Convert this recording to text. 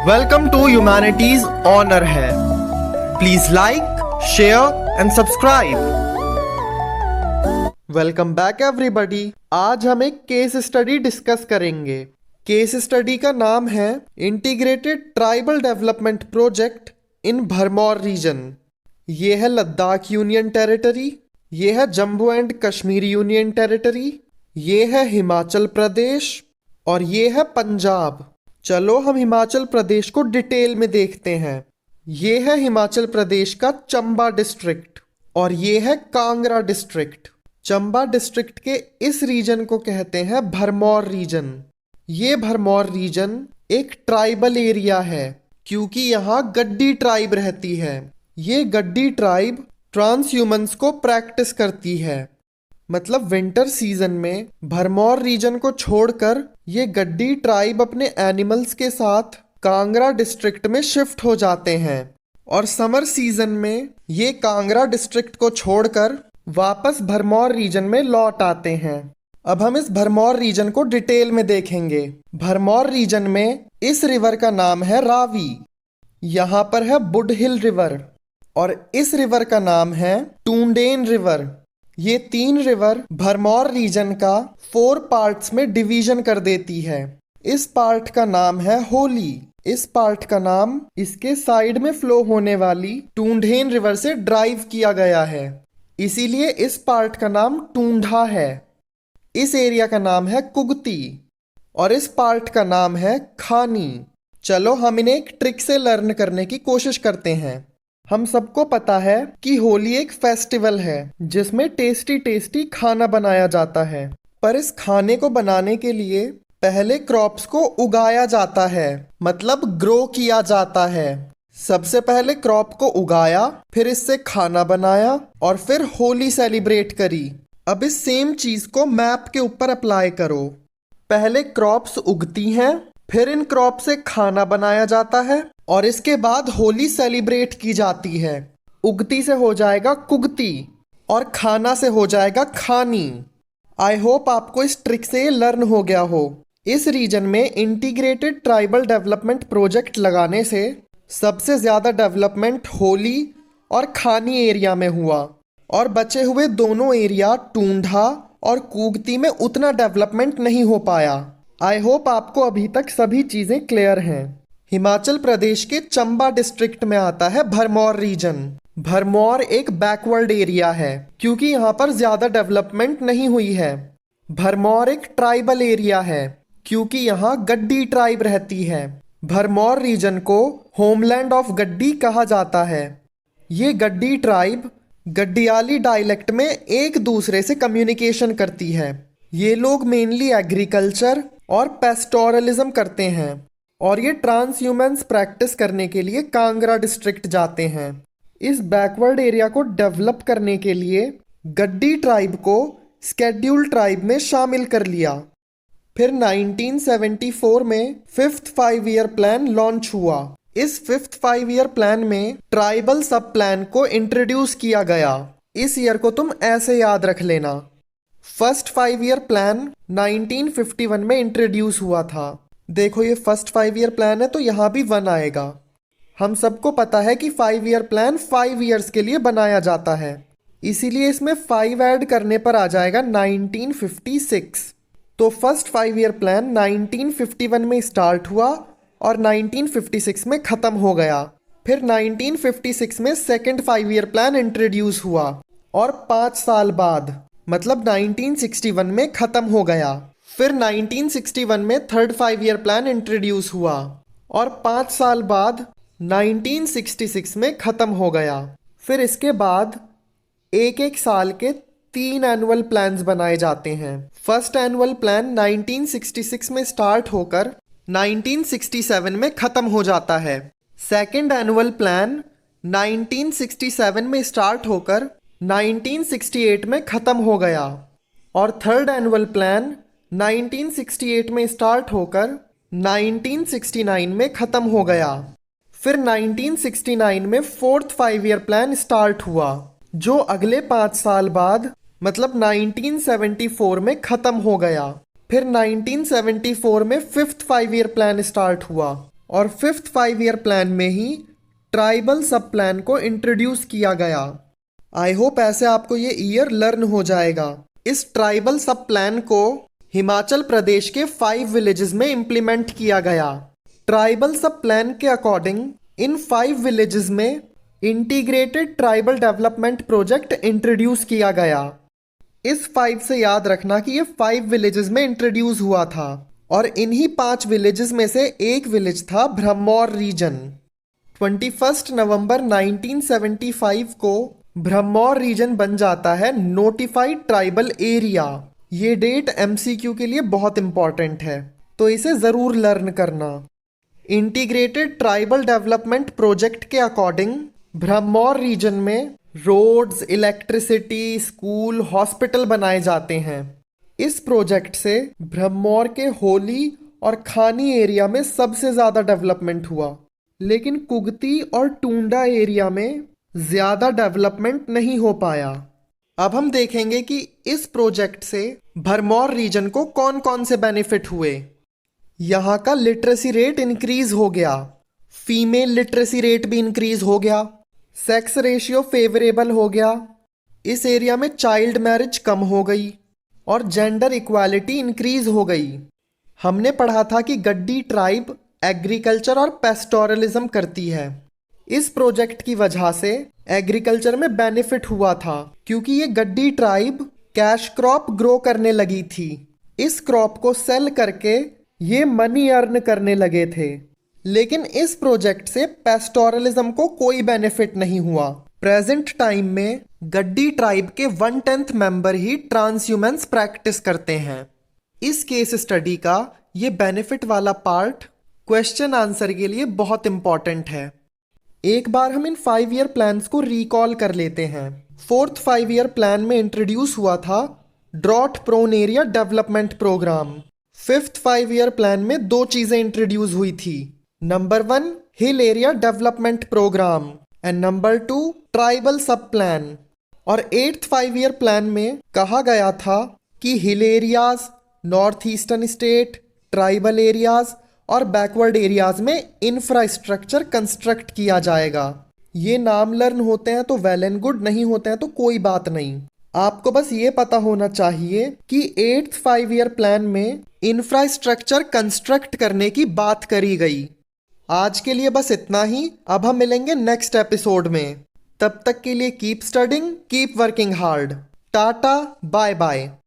Welcome to humanities honour है। Please like, share and subscribe. Welcome back everybody. आज हम एक केस स्टडी डिस्कस करेंगे। केस स्टडी का नाम है integrated tribal development project in Bharmour region. ये है लद्दाख यूनियन टेरिटरी, ये है Jammu and Kashmir union territory, ये है हिमाचल प्रदेश और ये है पंजाब। चलो हम हिमाचल प्रदेश को डिटेल में देखते हैं। ये है हिमाचल प्रदेश का चंबा डिस्ट्रिक्ट और ये है कांगड़ा डिस्ट्रिक्ट। चंबा डिस्ट्रिक्ट के इस रीजन को कहते हैं भरमौर रीजन। ये भरमौर रीजन एक ट्राइबल एरिया है क्योंकि यहाँ गड्डी ट्राइब रहती है। ये गड्डी ट्राइब ट्रांस ह्यूमंस को प्रैक्टिस करती है। मतलब विंटर सीजन में भरमौर रीजन को छोड़कर ये गड्डी ट्राइब अपने एनिमल्स के साथ कांगड़ा डिस्ट्रिक्ट में शिफ्ट हो जाते हैं और समर सीजन में ये कांगड़ा डिस्ट्रिक्ट को छोड़कर वापस भरमौर रीजन में लौट आते हैं। अब हम इस भरमौर रीजन को डिटेल में देखेंगे। भरमौर रीजन में इस रिवर का नाम है रावी। यहाँ पर है बुड हिल रिवर और इस रिवर का नाम है टूंडेन रिवर। ये तीन रिवर भरमौर रीजन का 4 पार्ट्स में डिवीजन कर देती है। इस पार्ट का नाम है होली। इस पार्ट का नाम इसके साइड में फ्लो होने वाली टूंडेन रिवर से ड्राइव किया गया है, इसीलिए इस पार्ट का नाम टूंडा है। इस एरिया का नाम है कुगती और इस पार्ट का नाम है खानी। चलो हम इन्हें एक ट्रिक से लर्न करने की कोशिश करते हैं। हम सबको पता है कि होली एक फेस्टिवल है जिसमें टेस्टी टेस्टी खाना बनाया जाता है, पर इस खाने को बनाने के लिए पहले क्रॉप्स को उगाया जाता है, मतलब ग्रो किया जाता है। सबसे पहले क्रॉप को उगाया, फिर इससे खाना बनाया और फिर होली सेलिब्रेट करी। अब इस सेम चीज को मैप के ऊपर अप्लाई करो। पहले क्रॉप्स उगती हैं, फिर इन क्रॉप से खाना बनाया जाता है और इसके बाद होली सेलिब्रेट की जाती है। उगती से हो जाएगा कुगती और खाना से हो जाएगा खानी। आई होप आपको इस ट्रिक से ये लर्न हो गया हो। इस रीजन में इंटीग्रेटेड ट्राइबल डेवलपमेंट प्रोजेक्ट लगाने से सबसे ज़्यादा डेवलपमेंट होली और खानी एरिया में हुआ और बचे हुए दोनों एरिया टूंडा और कुगती में उतना डेवलपमेंट नहीं हो पाया। आई होप आपको अभी तक सभी चीज़ें क्लियर हैं। हिमाचल प्रदेश के चंबा डिस्ट्रिक्ट में आता है भरमौर रीजन। भरमौर एक बैकवर्ड एरिया है क्योंकि यहाँ पर ज़्यादा डेवलपमेंट नहीं हुई है। भरमौर एक ट्राइबल एरिया है क्योंकि यहाँ गड्डी ट्राइब रहती है। भरमौर रीजन को होमलैंड ऑफ गड्डी कहा जाता है। ये गड्डी ट्राइब गड्डियाली डायलेक्ट में एक दूसरे से कम्युनिकेशन करती है। ये लोग मेनली एग्रीकल्चर और पेस्टोरलिज्म करते हैं और ये ट्रांस ह्यूमंस प्रैक्टिस करने के लिए कांगड़ा डिस्ट्रिक्ट जाते हैं। इस बैकवर्ड एरिया को डेवलप करने के लिए गड्डी ट्राइब को स्केड्यूल ट्राइब में शामिल कर लिया। फिर 1974 में 5th 5 ईयर प्लान लॉन्च हुआ। इस 5th 5 ईयर प्लान में ट्राइबल सब प्लान को इंट्रोड्यूस किया गया। इस ईयर को तुम ऐसे याद रख लेना। फर्स्ट 5 ईयर प्लान 1951 में इंट्रोड्यूस हुआ था। देखो ये फर्स्ट 5 ईयर प्लान है तो यहाँ भी 1 आएगा। हम सबको पता है कि 5 ईयर प्लान 5 ईयर्स के लिए बनाया जाता है, इसीलिए इसमें 5 ऐड करने पर आ जाएगा 1956। तो फर्स्ट 5 ईयर प्लान 1951 में स्टार्ट हुआ और 1956 में ख़त्म हो गया। फिर 1956 में सेकेंड 5 ईयर प्लान इंट्रोड्यूस हुआ और 5 साल बाद मतलब 1961 में ख़त्म हो गया। फिर 1961 में थर्ड 5 ईयर प्लान इंट्रोड्यूस हुआ और 5 साल बाद 1966 में ख़त्म हो गया। फिर इसके बाद एक एक साल के 3 एनुअल प्लान्स बनाए जाते हैं। फर्स्ट एनुअल प्लान 1966 में स्टार्ट होकर 1967 में ख़त्म हो जाता है। सेकेंड एनुअल प्लान 1967 में स्टार्ट होकर 1968 में ख़त्म हो गया और थर्ड एनुअल प्लान 1968 में स्टार्ट होकर 1969 में ख़त्म हो गया। फिर 1969 में फोर्थ 5 ईयर प्लान स्टार्ट हुआ जो अगले 5 साल बाद मतलब 1974 में ख़त्म हो गया। फिर 1974 में 5th 5 ईयर प्लान स्टार्ट हुआ और 5th 5 ईयर प्लान में ही ट्राइबल सब प्लान को इंट्रोड्यूस किया गया। आई होप ऐसे आपको ये ईयर लर्न हो जाएगा। इस ट्राइबल सब प्लान को हिमाचल प्रदेश के 5 विलेजेस में इम्प्लीमेंट किया गया। ट्राइबल सब प्लान के अकॉर्डिंग इन 5 विलेजेस में integrated tribal development project introduce किया गया। इस 5 से याद रखना कि ये 5 विलेजेस में इंट्रोड्यूस हुआ था और इन्हीं 5 विलेजेस में से एक विलेज था ब्रह्मौर रीजन। 21 नवंबर 1975 को ब्रह्मौर रीजन बन जाता है नोटिफाइड ट्राइबल एरिया। ये डेट एमसीक्यू के लिए बहुत इंपॉर्टेंट है, तो इसे ज़रूर लर्न करना। इंटीग्रेटेड ट्राइबल डेवलपमेंट प्रोजेक्ट के अकॉर्डिंग ब्रह्मौर रीजन में रोड्स, इलेक्ट्रिसिटी, स्कूल, हॉस्पिटल बनाए जाते हैं। इस प्रोजेक्ट से ब्रह्मौर के होली और खानी एरिया में सबसे ज़्यादा डेवलपमेंट हुआ, लेकिन कुगती और टूंडा एरिया में ज़्यादा डेवलपमेंट नहीं हो पाया। अब हम देखेंगे कि इस प्रोजेक्ट से भरमौर रीजन को कौन कौन से बेनिफिट हुए। यहाँ का लिटरेसी रेट इंक्रीज हो गया, फीमेल लिटरेसी रेट भी इंक्रीज हो गया, सेक्स रेशियो फेवरेबल हो गया, इस एरिया में चाइल्ड मैरिज कम हो गई और जेंडर इक्वालिटी इंक्रीज हो गई। हमने पढ़ा था कि गड्डी ट्राइब एग्रीकल्चर और पेस्टोरलिज्म करती है। इस प्रोजेक्ट की वजह से एग्रीकल्चर में बेनिफिट हुआ था, क्योंकि ये गड्डी ट्राइब कैश क्रॉप ग्रो करने लगी थी। इस क्रॉप को सेल करके ये मनी अर्न करने लगे थे। लेकिन इस प्रोजेक्ट से पेस्टोरलिज्म को कोई बेनिफिट नहीं हुआ। प्रेजेंट टाइम में गड्डी ट्राइब के 1/10 मेंबर ही ट्रांसह्यूमेंस प्रैक्टिस करते हैं। इस केस स्टडी का ये बेनिफिट वाला पार्ट क्वेश्चन आंसर के लिए बहुत इंपॉर्टेंट है। एक बार हम इन 5 ईयर प्लान्स को रिकॉल कर लेते हैं। 4th 5 ईयर प्लान में इंट्रोड्यूस हुआ था drought prone area development programme. 5th 5 year plan में 2 चीजें इंट्रोड्यूस हुई थी। Number 1 hill area development programme and number 2 tribal sub plan. और 8th 5 ईयर प्लान में कहा गया था कि हिल areas, north eastern state, tribal areas और बैकवर्ड एरियाज में इंफ्रास्ट्रक्चर कंस्ट्रक्ट किया जाएगा। ये नाम लर्न होते हैं तो वेल एंड गुड, नहीं होते हैं तो कोई बात नहीं। आपको बस ये पता होना चाहिए कि 8th 5 ईयर प्लान में इंफ्रास्ट्रक्चर कंस्ट्रक्ट करने की बात करी गई। आज के लिए बस इतना ही। अब हम मिलेंगे नेक्स्ट एपिसोड में। तब तक के लिए keep studying, keep working hard. Tata, bye bye.